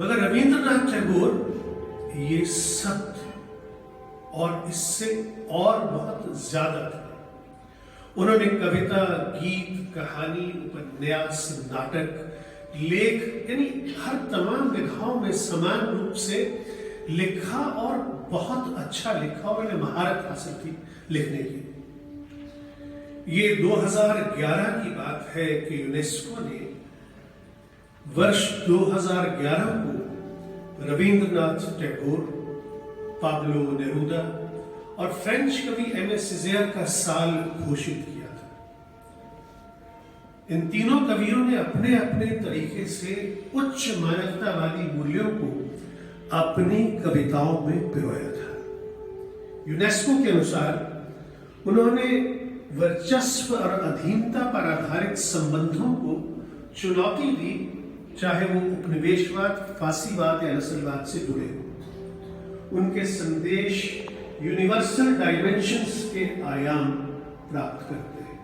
मगर रविंद्रनाथ टैगोर ये सब थे और इससे और बहुत ज्यादा थे। उन्होंने कविता, गीत, कहानी, उपन्यास, नाटक, लेख यानी हर तमाम विधाओं में समान रूप से लिखा और बहुत अच्छा लिखा। उन्होंने महारत हासिल की लिखने की। ये 2011 की बात है कि यूनेस्को ने वर्ष 2011 को रविंद्रनाथ टैगोर, पाब्लो नेरूदा और फ्रेंच कवि एमे सिज़ेयर का साल घोषित किया था। इन तीनों कवियों ने अपने अपने तरीके से उच्च मानवता वाली मूल्यों को अपनी कविताओं में पिरोया था। यूनेस्को के अनुसार उन्होंने वर्चस्व और अधीनता पर आधारित संबंधों को चुनौती दी, चाहे वो उपनिवेशवाद, फासीवाद या नस्लवाद से जुड़े हो। उनके संदेश यूनिवर्सल डायमेंशंस के आयाम प्राप्त करते हैं।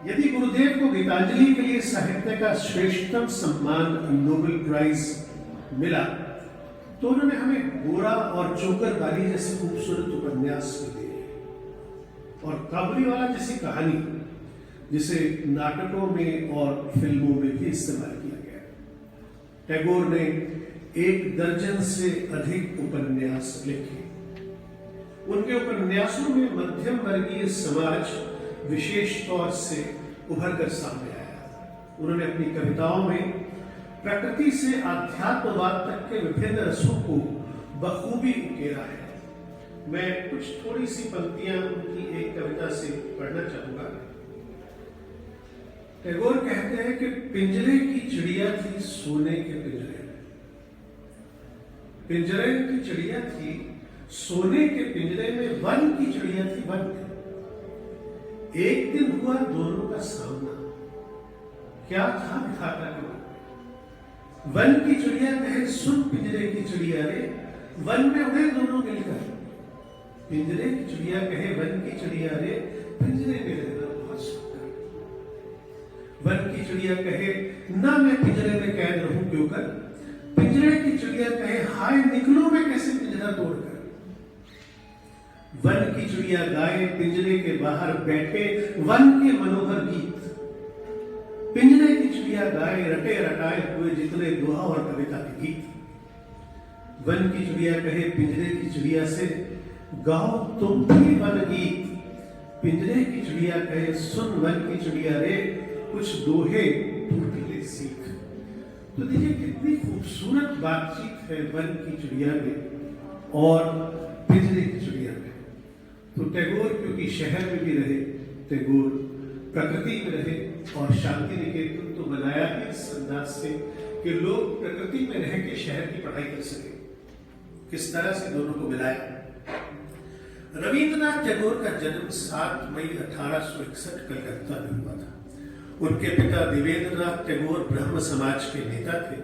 यदि गुरुदेव को गीतांजलि के लिए साहित्य का श्रेष्ठतम सम्मान नोबेल प्राइज मिला, तो उन्होंने हमें गोरा और चोकर वाली जैसे खूबसूरत उपन्यास दिए और काबुलीवाला जैसी कहानी जिसे नाटकों में और फिल्मों में भी इस्तेमाल किया गया। टैगोर ने 1 दर्जन से अधिक उपन्यास लिखे। उनके उपन्यासों में मध्यम वर्गीय समाज विशेष तौर से उभर कर सामने आया। उन्होंने अपनी कविताओं में प्रकृति से आध्यात्मवाद तक के विभिन्न रसों को बखूबी उकेरा है। मैं कुछ थोड़ी सी पंक्तियां उनकी एक कविता से पढ़ना चाहूंगा। टैगोर कहते हैं कि पिंजरे की चिड़िया थी सोने के पिंजरे में। पिंजरे की चिड़िया थी सोने के पिंजरे में, वन की चिड़िया थी वन में। एक दिन हुआ दोनों का सामना, क्या था विधाता के मन में। वन की चिड़िया कहे सुन पिंजरे की चिड़िया रे, वन में उड़े दोनों मिलकर। पिंजरे की चिड़िया कहे वन की चिड़िया रे, पिंजरे में रहना बहुत सुंदर। वन की चिड़िया कहे ना मैं पिंजरे में कैद रहूं क्यों कर। पिंजरे की चिड़िया कहे हाय निकलूं मैं कैसे पिंजरा तोड़कर। वन की चिड़िया गाए पिंजरे के बाहर बैठे वन के मनोहर गीत। पिंजरे की चिड़िया गाए रटे रटाए हुए जितने दोहा और कविता के गीत। वन की चिड़िया कहे पिंजरे की चिड़िया से गाओ तुम भी वन गीत। पिंजरे की चिड़िया कहे सुन वन की चिड़िया रे, कुछ दोहे तू भी ले सीख। तो देखिए कितनी खूबसूरत बातचीत है वन की चिड़िया में और पिंजरे की चिड़िया में। तो टैगोर क्योंकि शहर में भी रहे, टैगोर प्रकृति में रहे और शांति निकेतन तो बनाया ही इस अंदाज से कि लोग प्रकृति में रह के शहर की पढ़ाई कर सके। किस तरह से दोनों को मिलाया। रविंद्रनाथ टैगोर का जन्म 7 मई 1861 कलकत्ता में हुआ था। उनके पिता देवेंद्रनाथ टैगोर ब्रह्म समाज के नेता थे।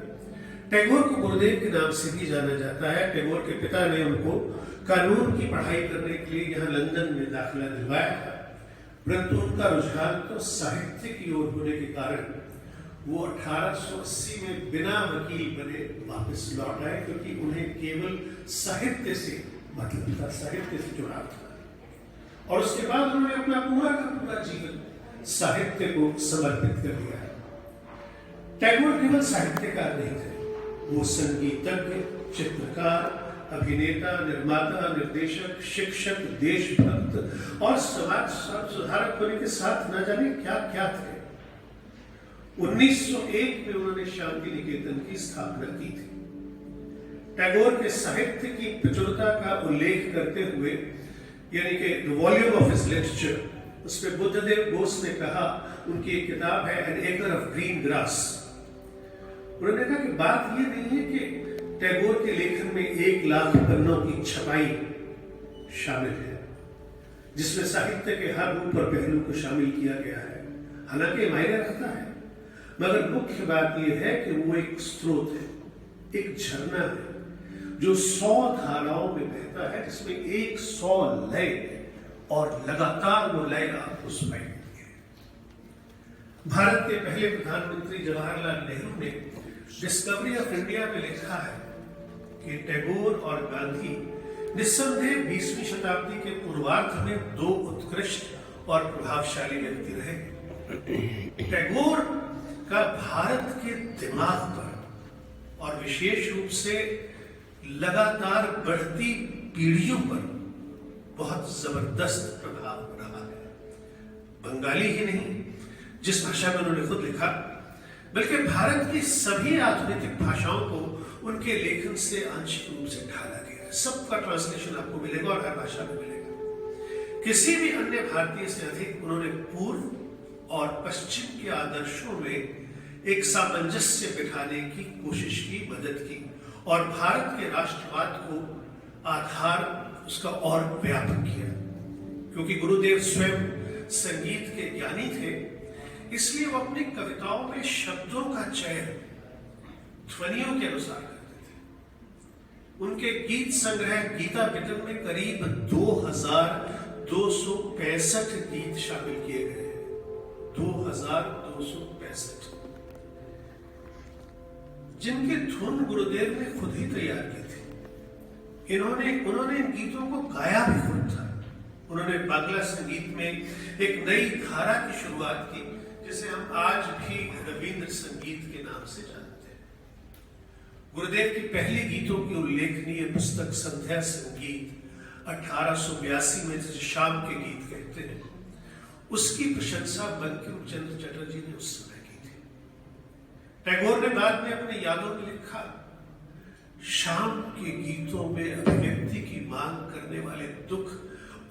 टैगोर को गुरुदेव के नाम से भी जाना जाता है। टैगोर के पिता ने उनको कानून की पढ़ाई करने के लिए यहाँ लंदन में दाखिला दिलवाया था, परंतु उनका रुझान तो साहित्य की ओर होने के कारण वो 1880 में बिना वकील बने वापस लौट आए, क्योंकि उन्हें केवल साहित्य से मतलब था, साहित्य से जुड़ाव था। और उसके बाद उन्होंने अपना पूरा का पूरा जीवन साहित्य को समर्पित कर दिया है। टैगोर केवल साहित्यकार नहीं थे, वो संगीतज्ञ, चित्रकार, अभिनेता, निर्माता, निर्देशक, शिक्षक, देशभक्त और समाज सुधारक होने के साथ न जाने क्या क्या थे। 1901 में उन्होंने शांति निकेतन की स्थापना की थी। टैगोर के साहित्य की प्रचुरता का उल्लेख करते हुए यानी कि वॉल्यूम ऑफ हिज लिटरेचर, उसमें बुद्धदेव बोस ने कहा, उनकी एक किताब है एन एक्रे ऑफ ग्रीन ग्रास। उन्होंने कहा कि बात यह नहीं है कि टैगोर के लेखन में 1 लाख पन्नों की छपाई शामिल है, जिसमें साहित्य के हर रूप और पहलू को शामिल किया गया है। हालांकि मायने रखता है, मगर मुख्य बात यह है कि वो एक स्रोत है, एक झरना है जो 100 धाराओं में बहता है, जिसमें 100 लय है और लगातार वो लय आपको सुनाई देती है। भारत के पहले प्रधानमंत्री जवाहरलाल नेहरू ने डिस्कवरी ऑफ इंडिया में लिखा है कि टैगोर और गांधी निस्संदेह 20वीं शताब्दी के पूर्वार्ध में दो उत्कृष्ट और प्रभावशाली व्यक्ति रहे। टैगोर का भारत के दिमाग पर और विशेष रूप से लगातार बढ़ती पीढ़ियों पर बहुत जबरदस्त प्रभाव रहा है। बंगाली ही नहीं, जिस भाषा में उन्होंने खुद लिखा, बल्कि भारत की सभी आधुनिक भाषाओं को उनके लेखन से आंशिक रूप से ढाला गया है। सबका ट्रांसलेशन आपको मिलेगा और हर भाषा में मिलेगा। किसी भी अन्य भारतीय से अधिक उन्होंने पूर्व और पश्चिम के आदर्शों में एक सामंजस्य बिठाने की कोशिश की, मदद की और भारत के राष्ट्रवाद को आधार उसका और व्यापक किया। क्योंकि गुरुदेव स्वयं संगीत के ज्ञानी थे, इसलिए वो अपनी कविताओं में शब्दों का चयन ध्वनियों के अनुसार करते थे। उनके गीत संग्रह गीता पिटक में करीब 2265 गीत शामिल किए गए हैं। 2265, जिनके धुन गुरुदेव ने खुद ही तैयार की थी। उन्होंने इन गीतों को गाया भी खुद था। उन्होंने बांग्ला संगीत में एक नई धारा की शुरुआत की, जिसे हम आज भी रविंद्र संगीत के नाम से जानते हैं। गुरुदेव की पहली गीतों की उल्लेखनीय पुस्तक संध्या संगीत 1882 में, जिसे शाम के गीत कहते हैं, उसकी प्रशंसा बंकिम चंद्र चटर्जी ने उस समय की थी। टैगोर ने बाद में अपनी यादों में लिखा, शाम के गीतों में अभिव्यक्ति की मांग करने वाले दुख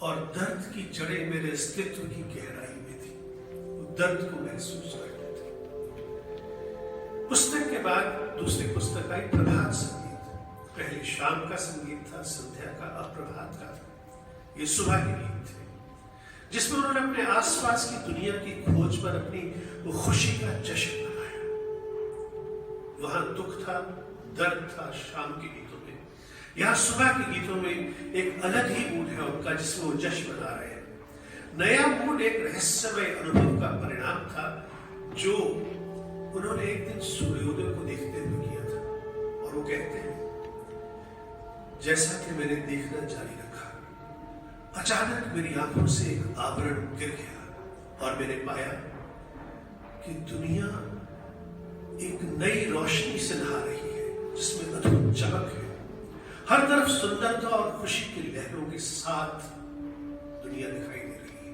और दर्द की जड़ें मेरे अस्तित्व की गहराई में थी। वो दर्द को महसूस करते थे। पुस्तक के बाद दूसरी पुस्तक आई प्रभात संगीत। पहले शाम का संगीत था, संध्या का, अब प्रभात का था। ये सुबह के गीत थे, जिसमें उन्होंने अपने आसपास की दुनिया की खोज पर अपनी वो खुशी का जश्न मनाया। वहां दुख था, दर्द था शाम के गीतों में। यहां सुबह के गीतों में एक अलग ही मूड है उनका, जिसमें वो जश्न मना रहे हैं। नया मूड एक रहस्यमय अनुभव का परिणाम था, जो उन्होंने एक दिन सूर्योदय को देखते हुए किया था। और वो कहते हैं, जैसा कि मैंने देखना जारी रखा, अचानक मेरी आंखों से एक आवरण गिर गया और मैंने पाया कि दुनिया एक नई रोशनी से नहा रही है, जिसमें अद्भुत चमक है। हर तरफ सुंदरता और खुशी की लहरों के साथ दुनिया दिखाई दे रही है।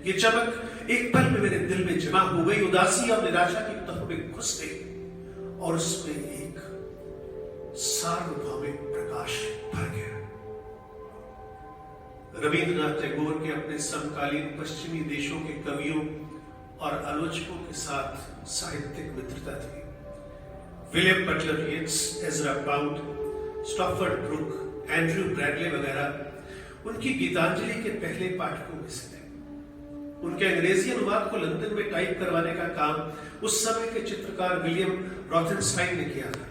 ये चमक एक पल में मेरे दिल में जमा हो गई, उदासी और निराशा की तह में घुस गई और उसमें एक सार्वभौमिक प्रकाश भर गया। रविंद्रनाथ टैगोर के अपने समकालीन पश्चिमी देशों के कवियों और आलोचकों के साथ साहित्यिक मित्रता थी। William Butler Yeats, Ezra Pound, Stopford Brooke, Andrew Bradley वगैरह उनकी गीतांजलि के पहले पाठकों में से थे। उनके अंग्रेजी अनुवाद को लंदन में टाइप करवाने का काम उस समय के चित्रकार विलियम रॉथेनस्टाइन ने किया था।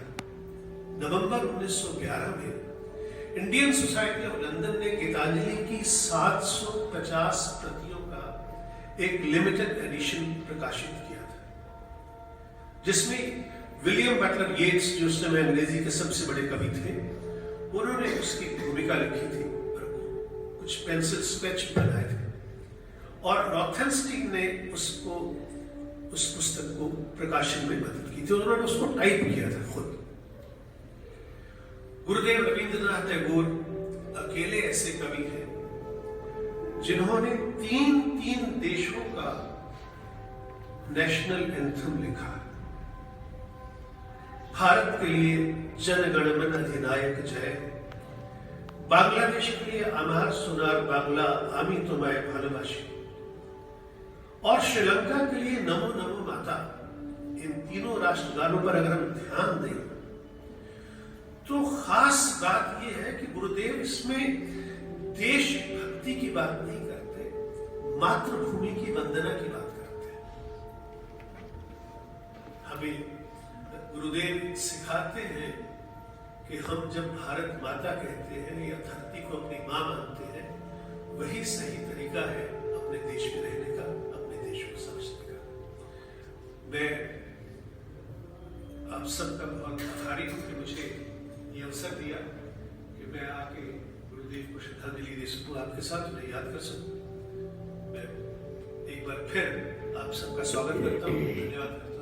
नवंबर 1911 में इंडियन सोसाइटी ऑफ लंदन ने गीतांजलि की 750 प्रतियों का एक लिमिटेड एडिशन प्रकाशित किया था, जिसमें विलियम बटलर येट्स, जो उस समय अंग्रेजी के सबसे बड़े कवि थे, उन्होंने उसकी भूमिका लिखी थी और कुछ पेंसिल स्केच बनाए थे। और रॉथेनस्टाइन ने उस पुस्तक को प्रकाशन में मदद की थी। उन्होंने उसको टाइप किया था खुद। गुरुदेव रविंद्रनाथ टैगोर अकेले ऐसे कवि हैं जिन्होंने तीन देशों का नेशनल एंथम लिखा। भारत के लिए जन गण मन अधिनायक जय, बांग्लादेश के लिए अमार सोनार बांग्ला आमी तुम्हारे भालोबाशी, और श्रीलंका के लिए नमो नमो माता। इन तीनों राष्ट्रगानों पर अगर हम ध्यान दें तो खास बात यह है कि गुरुदेव इसमें देशभक्ति की बात नहीं करते, मातृभूमि की वंदना की बात करते हैं। हमें गुरुदेव सिखाते हैं कि हम जब भारत माता कहते हैं या धरती को अपनी मां मानते हैं, वही सही तरीका है अपने देश में रहने का, अपने देश को समझने का। मैं आप सबका बहुत आभारी हूँ कि मुझे ये अवसर दिया कि मैं आके गुरुदेव को श्रद्धांजलि दे सकूँ, आपके साथ उन्हें याद कर सकूँ। मैं एक बार फिर आप सबका स्वागत करता हूँ, धन्यवाद करता हूँ।